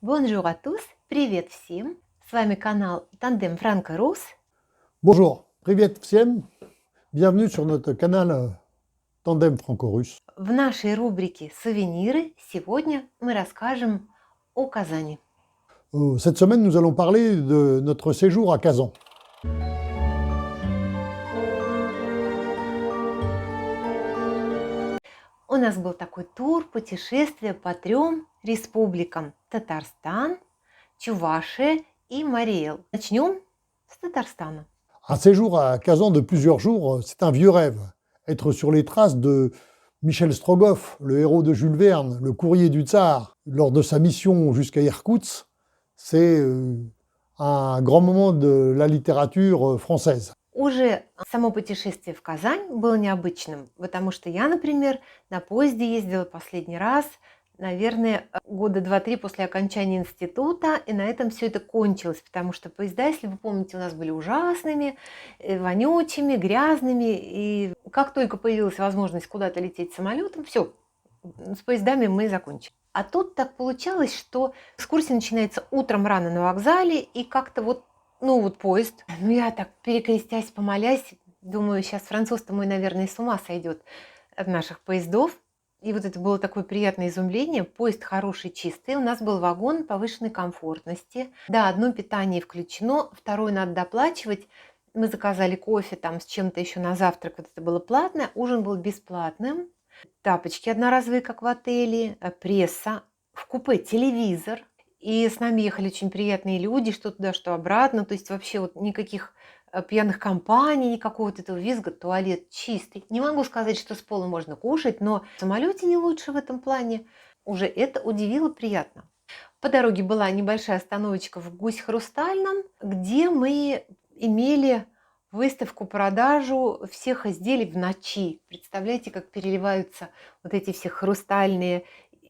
Bonjour à tous, привет всем! С вами канал Тандем Франко-Рус. Bonjour, привет всем, bienvenue sur notre canal Tandem Franco-Russe. В нашей рубрике «Сувениры» сегодня мы расскажем о Казани. Cette semaine, nous allons parler de notre séjour à Kazan. У нас был такой тур, путешествие по 3 республикам: Татарстан, Чувашия и Мариэл. Начнем с Татарстана. Un séjour à Kazan de plusieurs jours, c'est un vieux rêve. Être sur les traces de Michel Strogoff, le héros de Jules Verne, le courrier du Tsar, lors de sa mission jusqu'à Irkoutsk, c'est un grand moment de la littérature française. Уже само путешествие в Казань было необычным, потому что я, например, на поезде ездила последний раз, наверное, года 2-3 после окончания института, и на этом все это кончилось, потому что поезда, если вы помните, у нас были ужасными, вонючими, грязными, и как только появилась возможность куда-то лететь самолетом, все, с поездами мы закончили. А тут так получалось, что экскурсия начинается утром рано на вокзале, и как-то вот поезд. Я так, перекрестясь, помолясь, думаю, сейчас француз-то мой, наверное, с ума сойдет от наших поездов. И вот это было такое приятное изумление. Поезд хороший, чистый. У нас был вагон повышенной комфортности. Да, одно питание включено, второе надо доплачивать. Мы заказали кофе там с чем-то еще на завтрак. Вот это было платное. Ужин был бесплатным. Тапочки одноразовые, как в отеле. Пресса. В купе телевизор. И с нами ехали очень приятные люди, что туда, что обратно. То есть вообще вот никаких пьяных компаний, никакого вот этого визга, туалет чистый. Не могу сказать, что с пола можно кушать, но в самолете не лучше в этом плане. Уже это удивило приятно. По дороге была небольшая остановочка в Гусь-Хрустальном, где мы имели выставку-продажу всех изделий в ночи. Представляете, как переливаются вот эти все хрустальные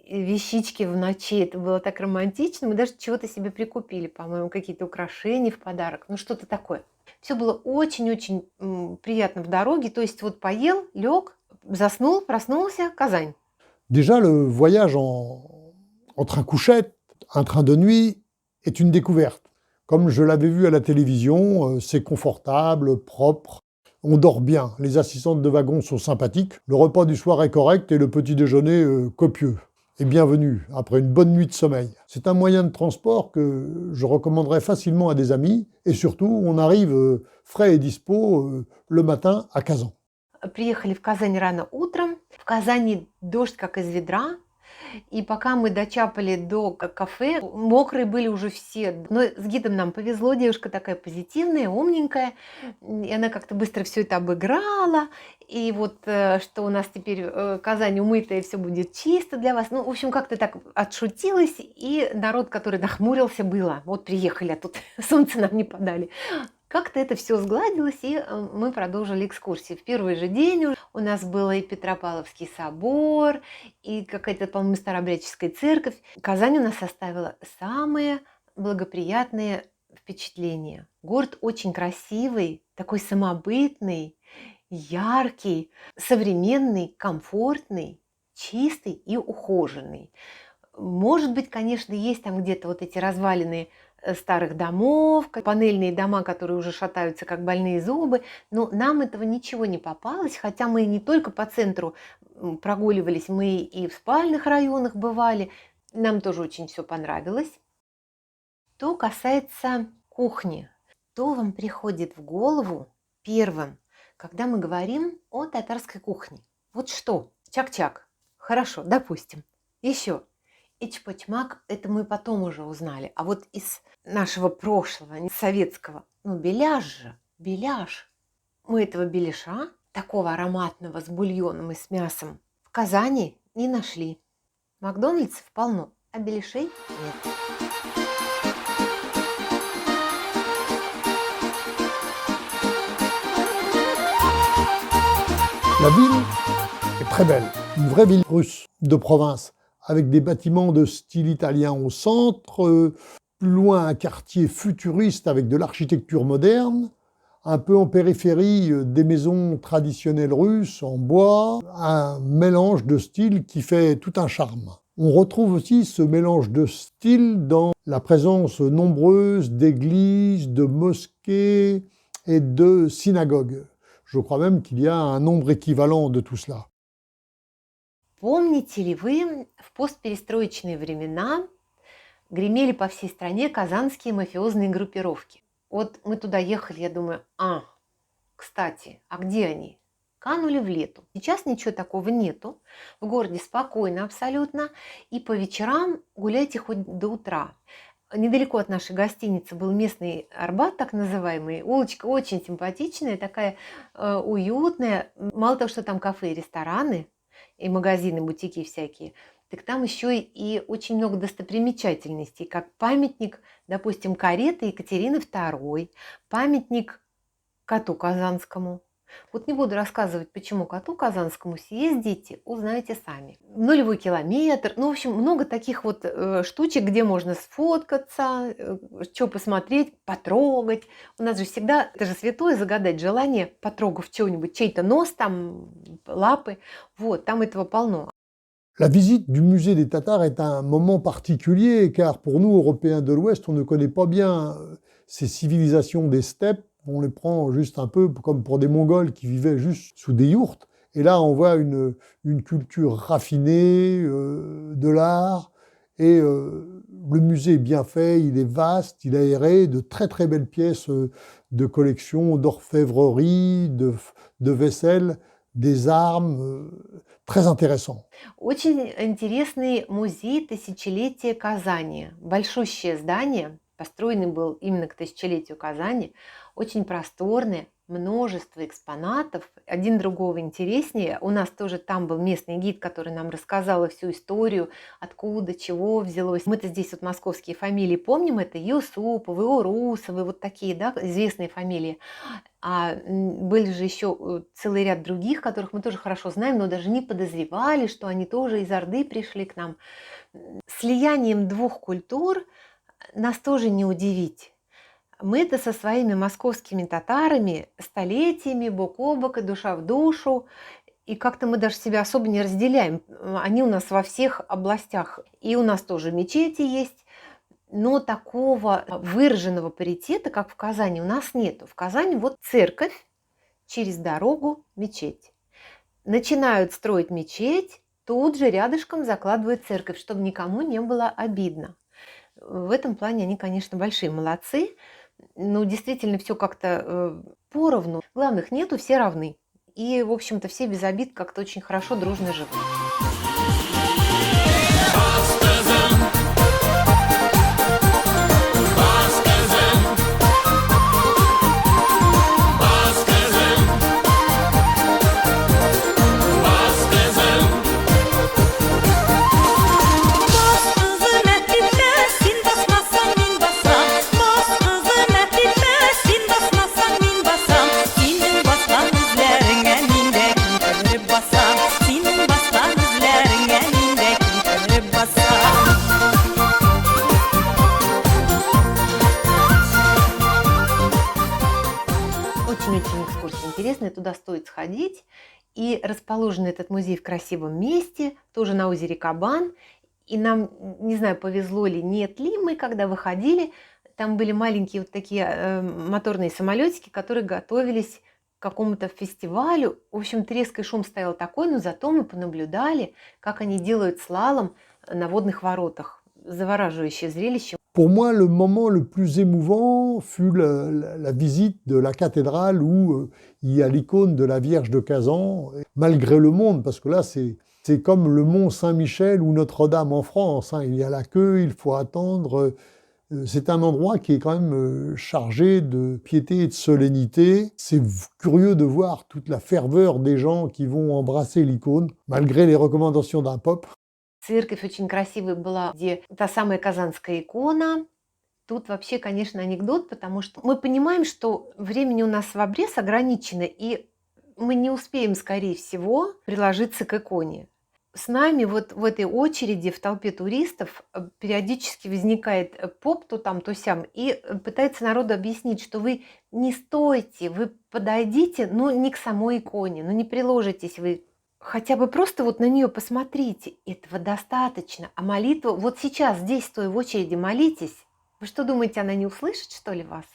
вещички в ночи. Это было так романтично. Мы даже чего-то себе прикупили, по-моему, какие-то украшения в подарок. Ну, что-то такое. Все было очень-очень приятно в дороге. То есть вот поел, лег, заснул, проснулся, Казань. Déjà, le voyage en train-couchette, un train de nuit, est une découverte. Comme je l'avais vu à la télévision, c'est confortable, propre, on dort bien, les assistantes de wagon sont sympathiques, le repas du soir est correct et le petit déjeuner copieux. Et bienvenue après une bonne nuit de sommeil. C'est un moyen de transport que je recommanderais facilement à des amis, et surtout, on arrive frais et dispo le matin à Kazan. Приехали в Казань рано утром. В Казани дождь как из ведра. И пока мы дочапали до кафе, мокрые были уже все. Но с гидом нам повезло, девушка такая позитивная, умненькая. И она как-то быстро все это обыграла. И вот что у нас теперь Казань умытая, все будет чисто для вас. Ну, в общем, как-то так отшутилась. И народ, который нахмурился, было. Вот приехали, а тут солнце нам не подали. Как-то это все сгладилось, и мы продолжили экскурсии. В первый же день у нас был и Петропавловский собор, и какая-то, по-моему, старообрядческая церковь. Казань у нас оставила самые благоприятные впечатления. Город очень красивый, такой самобытный, яркий, современный, комфортный, чистый и ухоженный. Может быть, конечно, есть там где-то вот эти развалины старых домов, панельные дома, которые уже шатаются, как больные зубы. Но нам этого ничего не попалось, хотя мы не только по центру прогуливались, мы и в спальных районах бывали. Нам тоже очень все понравилось. Что касается кухни, то вам приходит в голову первым, когда мы говорим о татарской кухне? Вот что? Чак-чак. Хорошо, допустим. Еще. Ичпочмак, это мы потом уже узнали. А вот из нашего прошлого, советского, беляш же, беляш. Мы этого беляша, такого ароматного, с бульоном и с мясом, в Казани не нашли. Макдональдсов полно, а беляшей нет. La ville est très belle, une vraie ville russe de province, avec des bâtiments de style italien au centre, plus loin un quartier futuriste avec de l'architecture moderne, un peu en périphérie des maisons traditionnelles russes en bois, un mélange de styles qui fait tout un charme. On retrouve aussi ce mélange de styles dans la présence nombreuse d'églises, de mosquées et de synagogues. Je crois même qu'il y a un nombre équivalent de tout cela. Помните ли вы, в постперестроечные времена гремели по всей стране казанские мафиозные группировки? Вот мы туда ехали, я думаю, кстати, а где они? Канули в лету. Сейчас ничего такого нету. В городе спокойно абсолютно. И по вечерам гуляйте хоть до утра. Недалеко от нашей гостиницы был местный Арбат, так называемый. Улочка очень симпатичная, такая уютная. Мало того, что там кафе и рестораны, и магазины, бутики всякие, так там еще и очень много достопримечательностей, как памятник, допустим, кареты Екатерины II, памятник коту Казанскому. Вот не буду рассказывать, почему коту Казанскому, съездите, узнаете сами. Нулевой километр, ну, в общем, много таких вот штучек, где можно сфоткаться, что посмотреть, потрогать. У нас же всегда, это же святое, загадать желание, потрогав что-нибудь, чей-то нос, там, лапы. Вот, там этого полно. La visite du musée des Tatars est un moment particulier car pour nous, Européens de l'Ouest, on ne connaît pas bien ces civilisations des steppes. On les prend juste un peu comme pour des Mongols qui vivaient juste sous des yourtes. Et là, on voit une culture raffinée, de l'art. Et le musée est bien fait, il est vaste, il est aéré, de très très belles pièces de collection, d'orfèvrerie, de vaisselle, des armes, très intéressant. Очень интересный музей тысячелетия Казани. Большущее здание, построенный был именно к тысячелетию Казани, очень просторный, множество экспонатов, один другого интереснее. У нас тоже там был местный гид, который нам рассказал всю историю, откуда, чего взялось. Мы-то здесь вот московские фамилии помним, это Юсуповы, Урусовы, вот такие, да, известные фамилии. А были же еще целый ряд других, которых мы тоже хорошо знаем, но даже не подозревали, что они тоже из Орды пришли к нам. Слиянием двух культур нас тоже не удивить. Мы-то со своими московскими татарами столетиями бок о бок и душа в душу, и как-то мы даже себя особо не разделяем. Они у нас во всех областях. И у нас тоже мечети есть, но такого выраженного паритета, как в Казани, у нас нету. В Казани вот церковь, через дорогу мечеть. Начинают строить мечеть, тут же рядышком закладывают церковь, чтобы никому не было обидно. В этом плане они, конечно, большие молодцы. Ну, действительно, все как-то поровну. Главных нету, все равны. И, в общем-то, все без обид как-то очень хорошо, дружно живут. Очень-очень экскурсия интересная, туда стоит сходить. И расположен этот музей в красивом месте, тоже на озере Кабан. И нам, не знаю, повезло ли, нет ли, мы когда выходили, там были маленькие вот такие моторные самолетики, которые готовились к какому-то фестивалю. В общем, треск и шум стоял такой, но зато мы понаблюдали, как они делают слалом на водных воротах. Завораживающее зрелище. Pour moi, le moment le plus émouvant fut la visite de la cathédrale où il y a l'icône de la Vierge de Kazan, malgré le monde, parce que là, c'est comme le Mont Saint-Michel ou Notre-Dame en France. Hein. Il y a la queue, il faut attendre. C'est un endroit qui est quand même chargé de piété et de solennité. C'est curieux de voir toute la ferveur des gens qui vont embrasser l'icône, malgré les recommandations d'un pope. Церковь очень красивая была, где та самая казанская икона. Тут вообще, конечно, анекдот, потому что мы понимаем, что времени у нас в обрез ограничено, и мы не успеем, скорее всего, приложиться к иконе. С нами вот в этой очереди, в толпе туристов, периодически возникает поп то там, то сям, и пытается народу объяснить, что вы не стойте, вы подойдите, но не к самой иконе, но не приложитесь вы Хотя бы просто вот на нее посмотрите, этого достаточно. А молитва, вот сейчас здесь, стоя в очереди, молитесь. Вы что думаете, она не услышит, что ли, вас?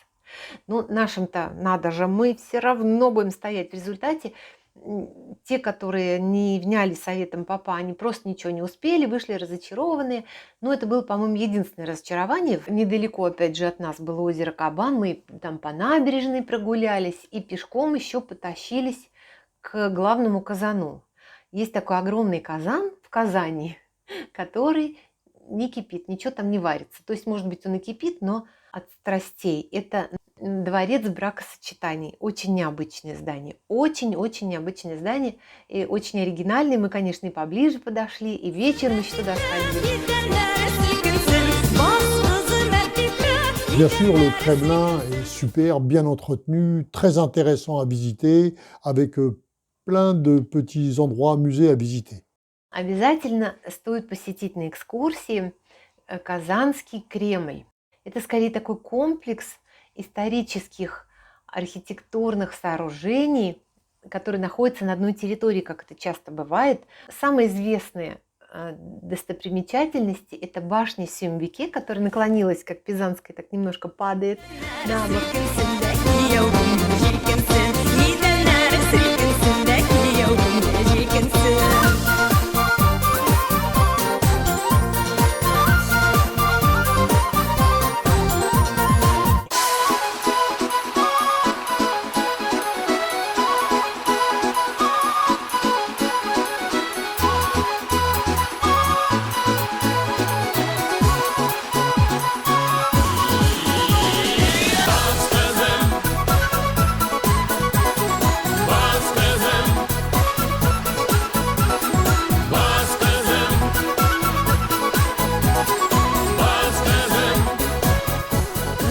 Ну, нашим-то надо же, мы все равно будем стоять. В результате те, которые не вняли советом папа, они просто ничего не успели, вышли разочарованные. Но это было, по-моему, единственное разочарование. Недалеко, опять же, от нас было озеро Кабан. Мы там по набережной прогулялись и пешком еще потащились к главному казану. Есть такой огромный казан в Казани, который не кипит, ничего там не варится. То есть, может быть, он и кипит, но от страстей. Это дворец бракосочетаний. Очень необычное здание. Очень-очень необычное здание. И очень оригинальное. Мы, конечно, и поближе подошли, и вечером еще туда сходили. Bien sûr, le Kremlin est super, bien entretenu, très intéressant à visiter, avec plein de petits endroits, musées à visiter. Обязательно стоит посетить на экскурсии Казанский Кремль. Это скорее такой комплекс исторических архитектурных сооружений, которые находятся на одной территории, как это часто бывает. Самые известные достопримечательности – это башня Сюмбике, которая наклонилась, как Пизанская, так немножко падает на бок.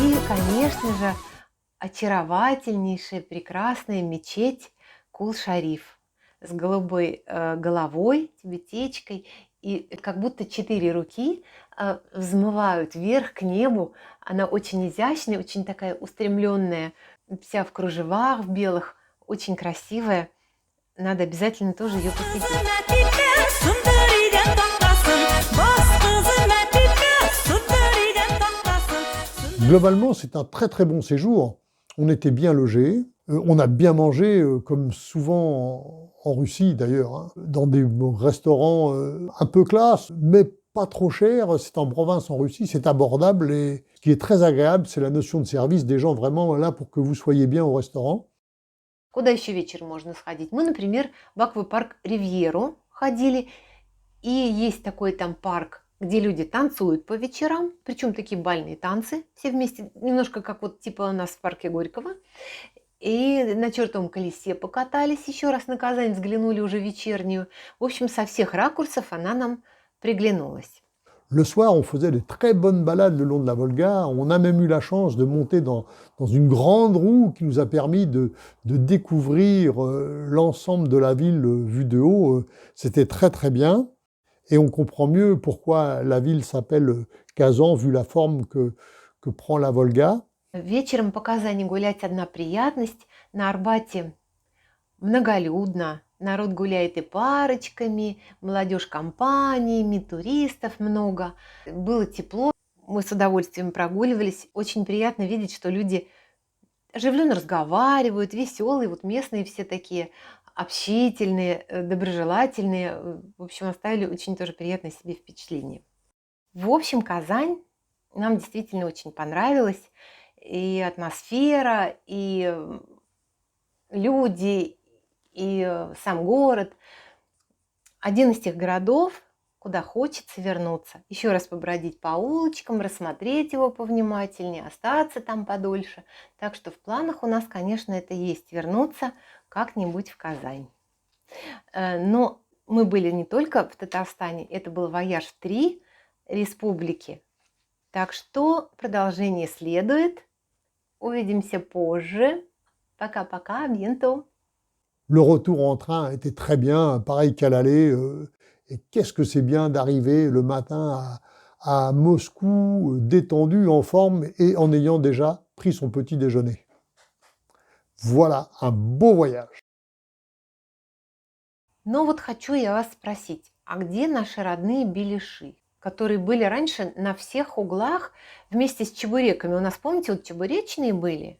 И, конечно же, очаровательнейшая, прекрасная мечеть Кул-Шариф с голубой головой, тюбетечкой, и как будто 4 руки взмывают вверх к небу. Она очень изящная, очень такая устремленная, вся в кружевах, в белых, очень красивая. Надо обязательно тоже ее посетить. Globalement, c'est un très très bon séjour. On était bien logés, on a bien mangé, comme souvent en Russie d'ailleurs, hein, dans des restaurants un peu classe, mais pas trop cher. C'est en province en Russie, c'est abordable et ce qui est très agréable, c'est la notion de service des gens vraiment là pour que vous soyez bien au restaurant. Куда еще вечером можно сходить? Мы, например, в аквапарк Ривьеру ходили, и есть такой там парк, где люди танцуют по вечерам, причем такие бальные танцы, все вместе, немножко как вот типа у нас в парке Горького. И на чертовом колесе покатались, еще раз на Казань взглянули уже вечернюю. В общем, со всех ракурсов она нам приглянулась. Le soir, on faisait de très bonnes balades le long de la Volga. On a même eu la chance de monter dans une grande roue qui nous a permis de découvrir l'ensemble de la ville vue de haut. C'était très très bien. Et on comprend mieux pourquoi la ville s'appelle Kazan, vu la forme que prend la Volga. Вечером по Казани гулять одна приятность. На Арбате многолюдно. Народ гуляет и парочками, молодежь компаниями, туристов много. Было тепло, мы с удовольствием прогуливались. Очень приятно видеть, что люди оживленно разговаривают, веселые, вот местные все такие общительные, доброжелательные. В общем, оставили очень тоже приятное себе впечатление. В общем, Казань нам действительно очень понравилась. И атмосфера, и люди, и сам город. Один из тех городов, куда хочется вернуться, еще раз побродить по улочкам, рассмотреть его повнимательнее, остаться там подольше. Так что в планах у нас, конечно, это есть, вернуться как-нибудь в Казань. Но мы были не только в Татарстане, это был вояж в 3 республики. Так что продолжение следует. Увидимся позже. Пока-пока, à bientôt. Le retour en train était très bien, pareil qu'à l'aller. Et qu'est-ce que c'est bien d'arriver le matin à Moscou, détendu, en forme et en ayant déjà pris son petit déjeuner. Voilà, un beau voyage. Но вот хочу я вас спросить, а где наши родные беляши, которые были раньше на всех углах вместе с чебуреками? У нас, помните, вот чебуречные были?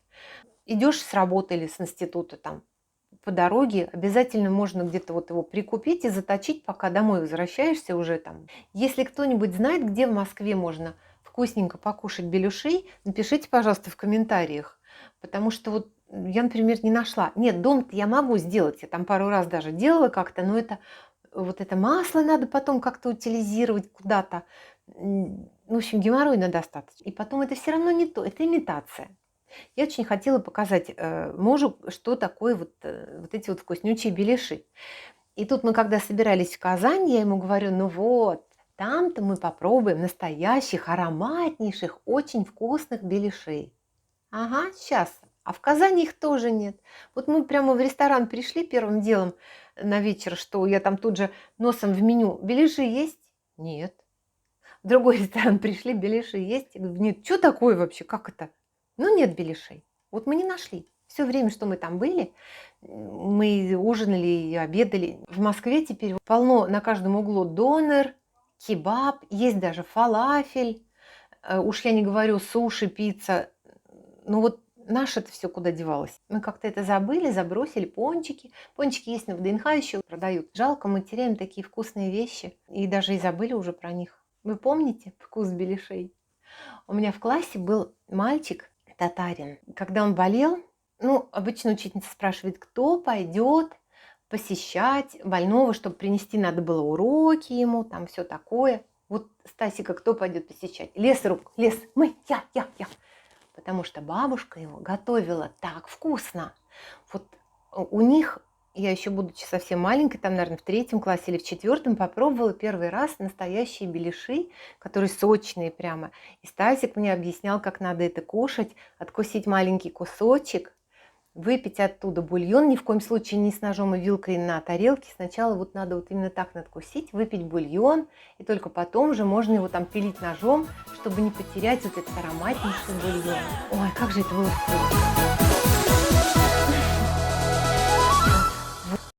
Идешь с работы или с института там, по дороге обязательно можно где-то вот его прикупить и заточить, пока домой возвращаешься уже там. Если кто-нибудь знает, где в Москве можно вкусненько покушать беляшей, напишите, пожалуйста, в комментариях. Потому что вот я, например, не нашла. Нет, дом-то я могу сделать. Я там пару раз даже делала как-то, но это вот это масло надо потом как-то утилизировать куда-то. В общем, геморройно достаточно. И потом это все равно не то, это имитация. Я очень хотела показать мужу, что такое вот эти вот вкуснючие беляши. И тут мы, когда собирались в Казань, я ему говорю, ну вот, там-то мы попробуем настоящих, ароматнейших, очень вкусных беляшей. Ага, сейчас. А в Казани их тоже нет. Вот мы прямо в ресторан пришли первым делом на вечер, что я там тут же носом в меню. Беляши есть? Нет. В другой ресторан пришли, беляши есть? Я говорю, нет, что такое вообще, как это? Ну, нет беляшей. Вот мы не нашли. Все время, что мы там были, мы ужинали и обедали. В Москве теперь полно на каждом углу донер, кебаб, есть даже фалафель. Уж я не говорю суши, пицца. Ну вот наше-то все куда девалось. Мы как-то это забыли, забросили пончики. Пончики есть на ВДНХ еще продают. Жалко, мы теряем такие вкусные вещи. И даже и забыли уже про них. Вы помните вкус беляшей? У меня в классе был мальчик, татарин. Когда он болел, ну, обычно учительница спрашивает, кто пойдет посещать больного, чтобы принести надо было уроки ему, там все такое. Вот Стасика кто пойдет посещать? Лес, рук, лес, мы, я. Потому что бабушка его готовила так вкусно. Вот у них, я еще будучи совсем маленькой, там, наверное, в 3 классе или в 4 попробовала первый раз настоящие беляши, которые сочные прямо. И Стасик мне объяснял, как надо это кушать, откусить маленький кусочек, выпить оттуда бульон, ни в коем случае не с ножом и вилкой на тарелке. Сначала вот надо вот именно так надкусить, выпить бульон, и только потом уже можно его там пилить ножом, чтобы не потерять вот этот ароматнейший бульон. Ой, как же это было вкусно!